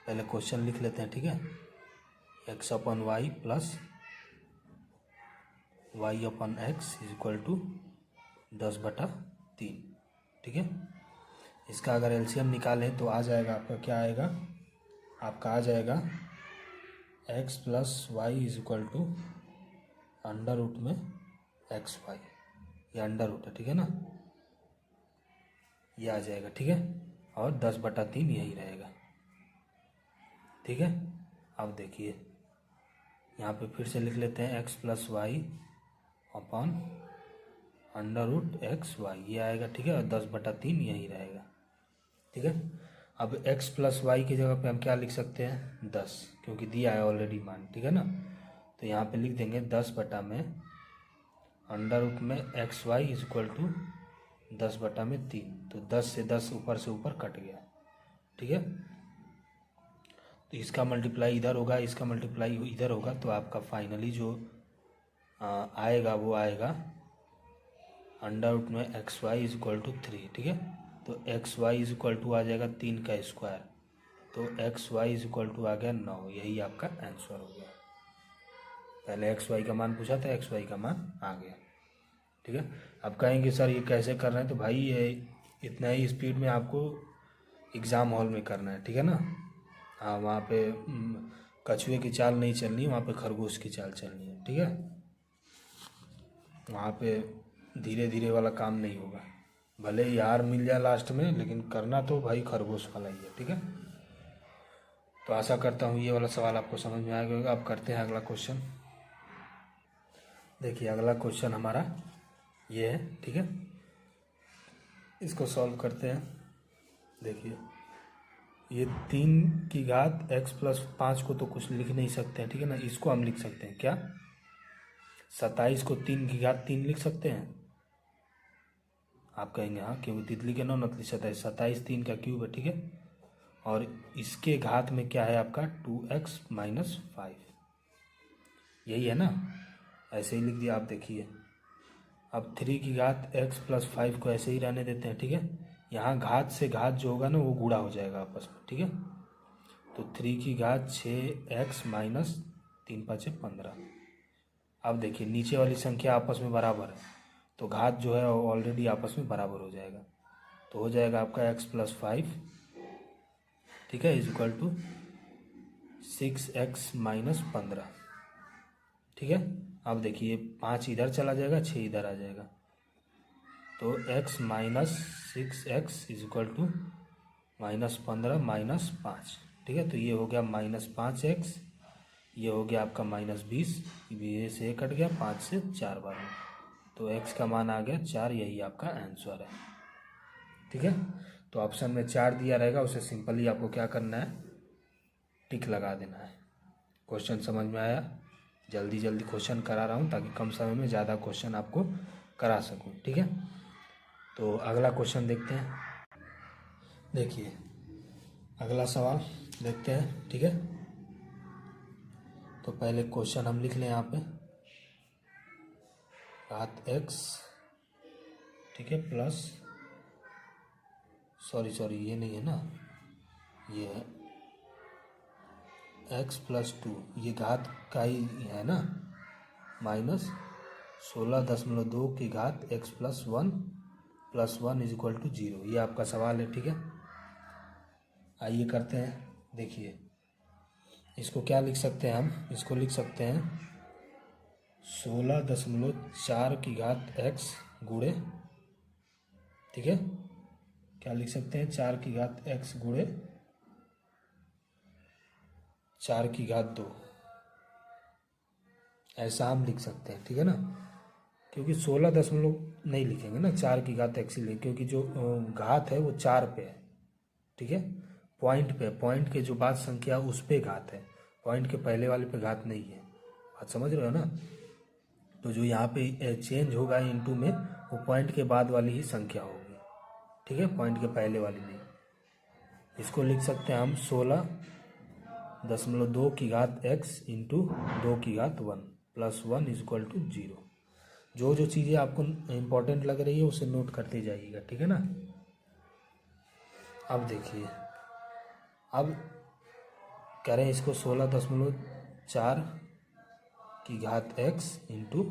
पहले क्वेश्चन लिख लेते हैं, ठीक है। x/y plus y/x equal to 10/3, ठीक है। इसका अगर एलसीएम निकालें तो आ जाएगा आपका, क्या आएगा आपका, आ जाएगा x + y equal to under root में xy। ये अंडर रूट है, ठीक है ना, ये आ जाएगा, ठीक है। और 10/3 यही रहेगा, ठीक है। अब देखिए यहाँ पे फिर से लिख लेते हैं x + y upon under root xy, ये आएगा, ठीक है। और 10/3 यही रहेगा, ठीक है। अब x + y की जगह पे हम क्या लिख सकते हैं, 10, क्योंकि दिया है ऑलरेडी मान, ठीक है ना। तो यहाँ पे लिख देंगे 10/में अंडर रूट में xy इक्वल टू 10/3। तो 10 से 10 ऊपर से ऊपर कट गया, ठीक है। तो इसका मल्टीप्लाई इधर होगा, इसका मल्टीप्लाई इधर होगा, तो आपका फाइनली जो आएगा वो आएगा अंडर रूट में xy इक्वल टू 3, ठीक है। तो xy इक्वल टू आ जाएगा 3 का स्क्वायर, तो xy इक्वल टू आ गया 9। यही आपका आंसर हो गया। पहले xy का मान पूछा था, xy का मान आ गया, ठीक है। अब कहेंगे सर ये कैसे कर रहे हैं, तो भाई ये इतना ही स्पीड में आपको एग्ज़ाम हॉल में करना है, ठीक है ना। हाँ, वहाँ पे कछुए की चाल नहीं चलनी, वहाँ पे खरगोश की चाल चलनी है, ठीक है। वहाँ पे धीरे धीरे वाला काम नहीं होगा, भले ही हार मिल जाए लास्ट में, लेकिन करना तो भाई खरगोश वाला ही है, ठीक है। तो आशा करता हूँ ये वाला सवाल आपको समझ में आ गया होगा। अब करते हैं अगला क्वेश्चन। देखिए अगला क्वेश्चन हमारा ये है, ठीक है। इसको सॉल्व करते हैं। देखिए ये 3 की घात x + 5 को तो कुछ लिख नहीं सकते हैं, ठीक है ना। इसको हम लिख सकते हैं क्या, 27 को 3 की घात 3 लिख सकते हैं। आप कहेंगे हाँ, क्योंकि तितली के 9 नतली 27, 27 3 का क्यूब है, ठीक है। और इसके घात में क्या है आपका 2x - 5, यही है ना, ऐसे ही लिख दिया। आप देखिए अब 3 की घात x + 5 को ऐसे ही रहने देते हैं, ठीक है। यहाँ घात से घात जो होगा ना वो गुणा हो जाएगा आपस में, ठीक है। तो 3 की घात 6x - 3 × 5 = 15। अब देखिए नीचे वाली संख्या आपस में बराबर है, तो घात जो है ऑलरेडी आपस में बराबर हो जाएगा। तो हो जाएगा आपका x + 5, ठीक है, इक्वल टू 6x - 15, ठीक है। अब देखिए 5 इधर चला जाएगा, 6 इधर आ जाएगा, तो x - 6x इक्वल टू -15 - 5, ठीक है। तो ये हो गया -5x, ये हो गया आपका -20, ये से कट गया, 5 से 4 बार में, तो x का मान आ गया 4। यही आपका आंसर है, ठीक है। तो ऑप्शन में 4 दिया रहेगा, उसे सिंपली आपको क्या करना है, टिक लगा देना है। क्वेश्चन समझ में आया। जल्दी जल्दी क्वेश्चन करा रहा हूँ ताकि कम समय में ज़्यादा क्वेश्चन आपको करा सकूँ, ठीक है। तो अगला क्वेश्चन देखते हैं। देखिए अगला सवाल देखते हैं, ठीक है। तो पहले क्वेश्चन हम लिख लें यहाँ पे, घात x, ठीक है, प्लस सॉरी ये नहीं है ना, ये है x + 2, ये घात का ही है ना, -16.2 की घात x + 1 + 1 इक्वल टू 0। ये आपका सवाल है, ठीक है। आइए करते हैं। देखिए इसको क्या लिख सकते हैं हम, इसको लिख सकते हैं 16.4 की घात x गुणे, ठीक है, क्या लिख सकते हैं, 4 की घात x गुणे 4 की घात 2, ऐसा हम लिख सकते हैं, ठीक है ना। क्योंकि 16 दशमलव नहीं लिखेंगे ना, 4 की घात x ही लिखेंगे, क्योंकि जो घात है वो 4 पे है, ठीक है, पॉइंट पे, पॉइंट के जो बाद संख्या उस पे घात है, पॉइंट के पहले वाले पे घात नहीं है, बात समझ रहे हो ना। तो जो यहाँ पे चेंज होगा इनटू में, वो पॉइंट के बाद वाली ही संख्या होगी, ठीक है, पॉइंट के पहले वाली नहीं। इसको लिख सकते हैं हम 16.2 की घात x इंटू 2 की घात 1 प्लस 1 इज इक्वल टू 0। जो जो चीज़ें आपको इम्पोर्टेंट लग रही है उसे नोट करते जाइएगा, ठीक है ना। अब देखिए, अब कह रहे हैं इसको 16.4 की घात x इंटू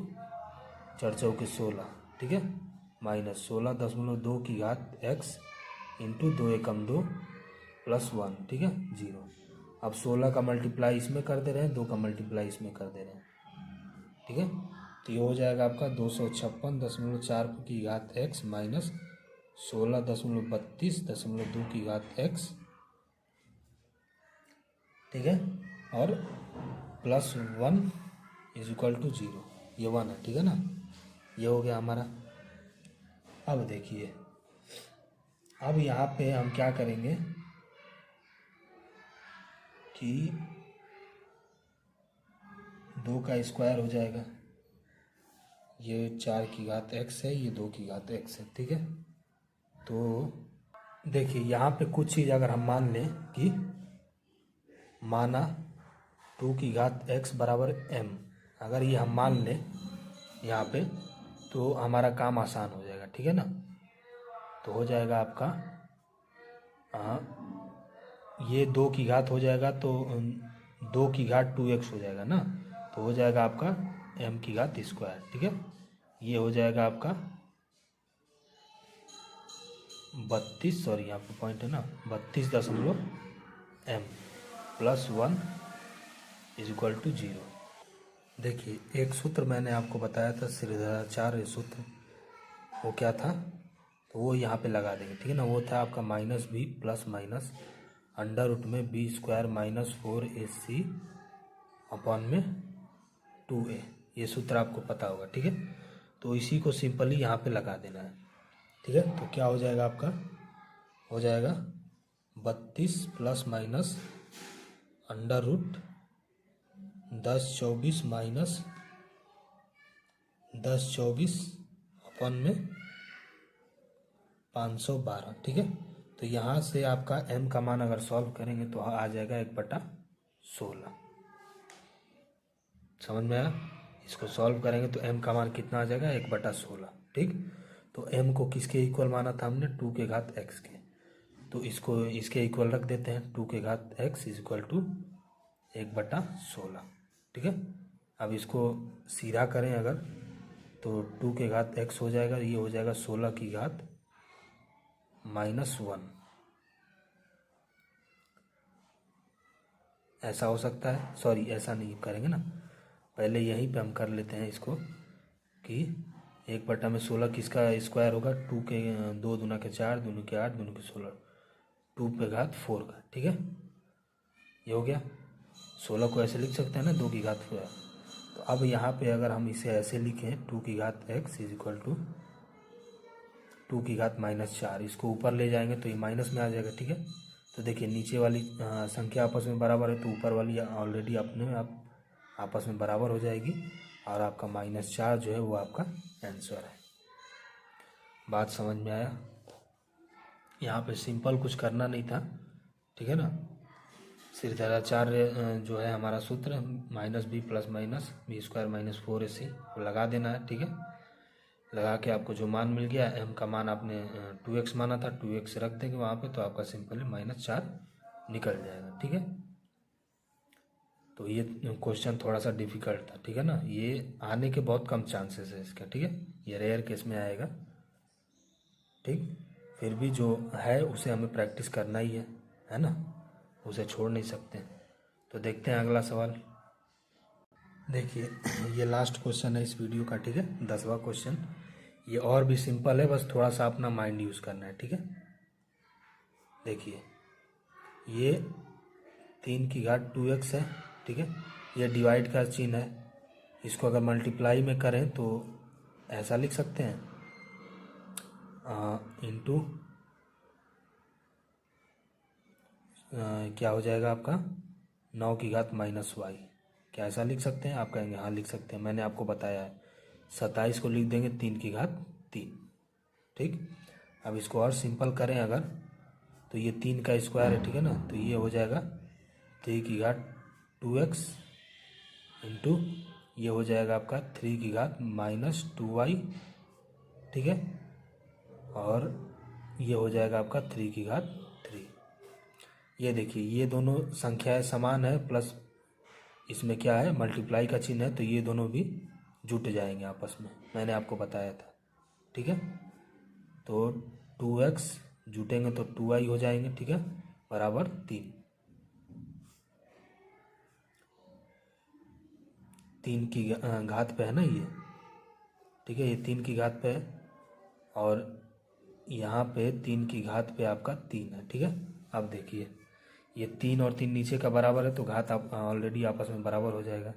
4 चौके 16, ठीक है, माइनस 16.2 की घात x इंटू 2 एकम 2 प्लस 1, ठीक है, 0। अब 16 का मल्टीप्लाई इसमें कर दे रहे हैं, 2 का मल्टीप्लाई इसमें कर दे रहे हैं, ठीक है। तो ये हो जाएगा आपका 256.4 की घात x माइनस 16.32.2 की घात x, ठीक है, और प्लस 1 इज इक्वल टू 0, ये 1 है, ठीक है ना। ये हो गया हमारा। अब देखिए, अब यहाँ पे हम क्या करेंगे कि 2 का स्क्वायर हो जाएगा, ये 4 की घात x है, ये 2 की घात x है, ठीक है। तो देखिए यहाँ पे कुछ चीज़ अगर हम मान लें कि माना 2 की घात x बराबर m, अगर ये हम मान लें यहाँ पे, तो हमारा काम आसान हो जाएगा, ठीक है ना। तो हो जाएगा आपका ये 2 की घात हो जाएगा, तो 2 की घात 2x हो जाएगा ना, तो हो जाएगा आपका m की घात स्क्वायर, ठीक है। ये हो जाएगा आपका 32, सॉरी यहाँ पे पॉइंट है ना, 32.m plus 1 is equal to 0। देखिए एक सूत्र मैंने आपको बताया था, श्रीधराचार्य सूत्र, वो क्या था, तो वो यहाँ पे लगा देंगे, ठीक है ना। वो था आपका minus B plus minus under root में B square minus 4ac upon में 2a, ये सूत्र आपको पता होगा, ठीक है। तो इसी को सिंपली यहाँ पे लगा देना है, ठीक है। तो क्या हो जाएगा आपका, हो जाएगा 32 plus minus under root 1024 minus 1024 upon में 512, ठीक है। तो यहाँ से आपका m का मान अगर सॉल्व करेंगे तो आ जाएगा 1/16, समझ में आया। इसको सॉल्व करेंगे तो m का मान कितना आ जाएगा, 1/16, ठीक। तो m को किसके इक्वल माना था हमने, 2 के घात x के, तो इसको इसके इक्वल रख देते हैं, 2 के घात x इज इक्वल टू 1/16, ठीक है। अब इसको सीधा करें अगर, तो 2 के घात x हो जाएगा, ये हो जाएगा 16 की घात -1, ऐसा हो सकता है, सॉरी ऐसा नहीं करेंगे ना, पहले यहीं पे हम कर लेते हैं इसको कि 1/16 किसका स्क्वायर होगा, 2 के 2 दूना के 4 दूनी के 8 दूनी के 16, 2 पे घात 4 का, ठीक है। ये हो गया, 16 को ऐसे लिख सकते हैं ना, 2 की घात 4। तो अब यहाँ पे अगर हम इसे ऐसे लिखें, 2 की घात x इज इक्वल टू 2 की घात -4, इसको ऊपर ले जाएंगे तो ये माइनस में आ जाएगा, ठीक है। तो देखिए नीचे वाली संख्या आपस में बराबर है, तो ऊपर वाली ऑलरेडी अपने आप आपस में बराबर हो जाएगी, और आपका -4 जो है वो आपका आंसर है। बात समझ में आया। यहाँ पे सिंपल कुछ करना नहीं था, ठीक है ना। श्रीधराचार्य जो है हमारा सूत्र minus B plus minus B square minus 4ac लगा देना है, ठीक है। लगा के आपको जो मान मिल गया, m का मान आपने 2x माना था, 2x रख देंगे वहाँ पे, तो आपका सिंपली -4 निकल जाएगा, ठीक है। तो ये क्वेश्चन थोड़ा सा डिफिकल्ट था, ठीक है ना, ये आने के बहुत कम चांसेस है इसका, ठीक है, ये रेयर केस में आएगा, ठीक। फिर भी जो है उसे हमें प्रैक्टिस करना ही है ना, उसे छोड़ नहीं सकते। तो देखते हैं अगला सवाल। देखिए ये लास्ट क्वेश्चन है इस वीडियो का, ठीक है, 10वां क्वेश्चन। ये और भी सिंपल है, बस थोड़ा सा अपना माइंड यूज़ करना है, ठीक है। देखिए ये 3 की घात 2x है, ठीक है। ये डिवाइड का चिन्ह है, इसको अगर मल्टीप्लाई में करें तो ऐसा लिख सकते हैं इंटू क्या हो जाएगा आपका 9 की घात-y। क्या ऐसा लिख सकते हैं? आप कहेंगे हाँ लिख सकते हैं, मैंने आपको बताया है। 27 को लिख देंगे 3 की घात 3, ठीक। अब इसको और सिंपल करें अगर, तो ये 3 का स्क्वायर है, ठीक है ना, तो ये हो जाएगा 3 की घात 2x इंटू ये हो जाएगा आपका 3 की घात-2y, ठीक है। और ये हो जाएगा आपका 3 की घात 3। ये देखिए ये दोनों संख्याएं समान है, प्लस इसमें क्या है मल्टीप्लाई का चिन्ह है, तो ये दोनों भी जुट जाएंगे आपस में, मैंने आपको बताया था, ठीक है। तो 2x जुटेंगे तो 2y हो जाएंगे, ठीक है, बराबर 3। 3 की घात पे है ना ये, ठीक है, ये 3 की घात पे है और यहाँ पे 3 की घात पे आपका 3 है, ठीक है। अब देखिए ये 3 और 3 नीचे का बराबर है, तो घात आप ऑलरेडी आपस में बराबर हो जाएगा,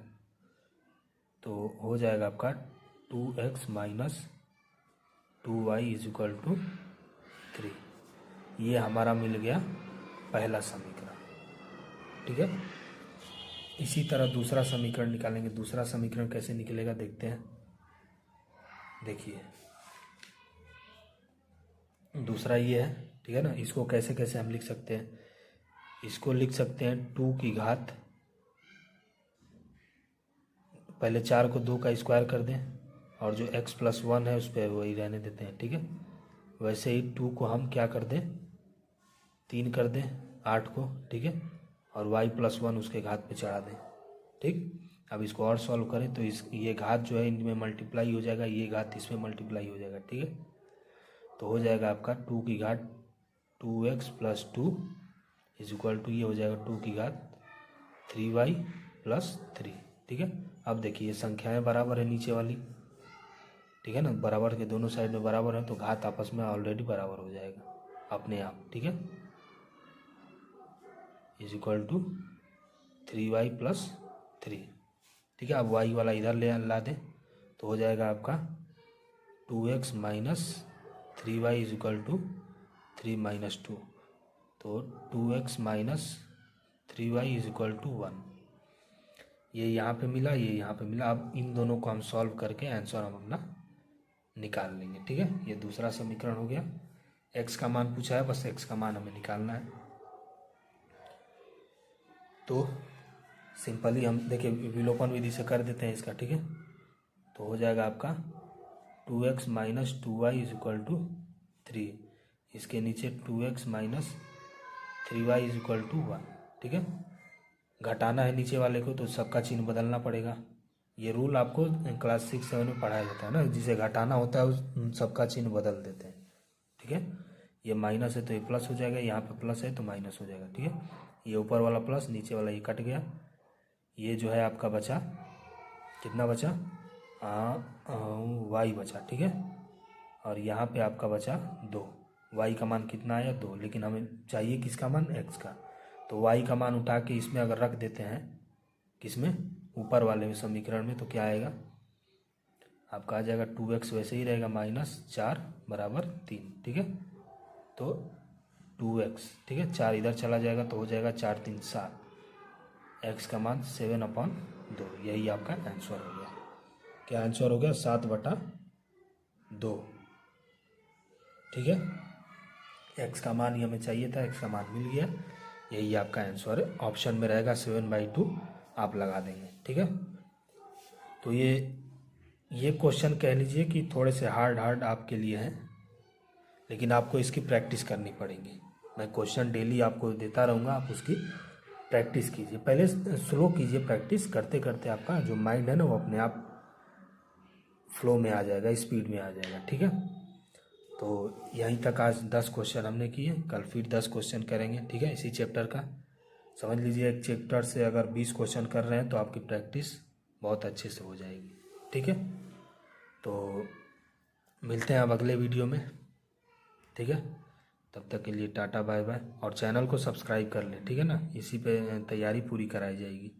तो हो जाएगा आपका 2x minus 2y is equal to 3। ये हमारा मिल गया पहला समीकरण, ठीक है। इसी तरह दूसरा समीकरण निकालेंगे। दूसरा समीकरण कैसे निकलेगा देखते हैं। देखिए दूसरा ये है, ठीक है ना, इसको कैसे कैसे हम लिख सकते हैं। इसको लिख सकते हैं 2 की घात, पहले 4 को 2 का स्क्वायर कर दें और जो x+1 है उस पर वही रहने देते हैं, ठीक है। वैसे ही 2 को हम क्या कर दें 3 कर दें 8 को, ठीक है, और y+1 उसके घात पे चढ़ा दें, ठीक। अब इसको और सॉल्व करें तो ये घात जो है इनमें मल्टीप्लाई हो जाएगा, ये घात इसमें मल्टीप्लाई हो जाएगा, ठीक है। तो हो जाएगा आपका 2 की घात 2x+2 इज इक्वल टू ये हो जाएगा 2 की घात 3y+3, ठीक है। अब देखिए ये संख्याएं बराबर है नीचे वाली, ठीक है ना, बराबर के दोनों साइड में बराबर है, तो घात आपस में ऑलरेडी बराबर हो जाएगा अपने आप, ठीक है, इज इक्वल टू 3y+3, ठीक है। अब y वाला इधर ले ला दें तो हो जाएगा आपका 2x minus 3y is equal to 3 - 2, तो 2x minus 3y is equal to 1। ये यहाँ पे मिला, ये यहाँ पे मिला। अब इन दोनों को हम सॉल्व करके आंसर हम अपना निकाल लेंगे, ठीक है। ये दूसरा समीकरण हो गया। x का मान पूछा है, बस x का मान हमें निकालना है। तो सिंपली हम देखिए विलोपन विधि से कर देते हैं इसका, ठीक है। तो हो जाएगा आपका 2x minus 2y is equal to 3, इसके नीचे 2x minus 3y is equal to 1, ठीक है। घटाना है नीचे वाले को तो सबका चिन्ह बदलना पड़ेगा। ये रूल आपको क्लास 6-7 में पढ़ाया जाता है ना, जिसे घटाना होता है उस सबका चिन्ह बदल देते हैं, ठीक है। ये माइनस है तो ये प्लस हो जाएगा, यहाँ पे प्लस है तो माइनस हो जाएगा, ठीक है। ये ऊपर वाला प्लस, नीचे वाला ये कट गया। ये जो है आपका बचा, कितना बचा y बचा, ठीक है। और यहाँ पे आपका बचा 2। y का मान कितना आया 2, लेकिन हमें चाहिए किसका मान x का, तो y का मान उठा के इसमें अगर रख देते हैं, किसमें ऊपर वाले समीकरण में, तो क्या आएगा आपका आ जाएगा 2x वैसे ही रहेगा -4 बराबर 3, ठीक है। तो 2x, ठीक है, 4 इधर चला जाएगा तो हो जाएगा 4 3 7, x का मान 7/2। यही आपका आंसर हो गया। क्या आंसर हो गया 7/2, ठीक है। x का मान ही हमें चाहिए था, x का मान मिल गया, यही आपका आंसर है। ऑप्शन में रहेगा 7/2 आप लगा देंगे, ठीक है। तो ये क्वेश्चन कह लीजिए कि थोड़े से हार्ड आपके लिए हैं, लेकिन आपको इसकी प्रैक्टिस करनी पड़ेगी। मैं क्वेश्चन डेली आपको देता रहूँगा, आप उसकी प्रैक्टिस कीजिए। पहले स्लो कीजिए, प्रैक्टिस करते करते आपका जो माइंड है ना वो अपने आप फ्लो में आ जाएगा, स्पीड में आ जाएगा, ठीक है। तो यहीं तक आज 10 क्वेश्चन हमने किए, कल फिर 10 क्वेश्चन करेंगे, ठीक है, इसी चैप्टर का। समझ लीजिए एक चैप्टर से अगर 20 क्वेश्चन कर रहे हैं तो आपकी प्रैक्टिस बहुत अच्छे से हो जाएगी, ठीक है। तो मिलते हैं अब अगले वीडियो में, ठीक है। तब तक के लिए टाटा बाय बाय, और चैनल को सब्सक्राइब कर लें, ठीक है ना। इसी पे तैयारी पूरी कराई जाएगी।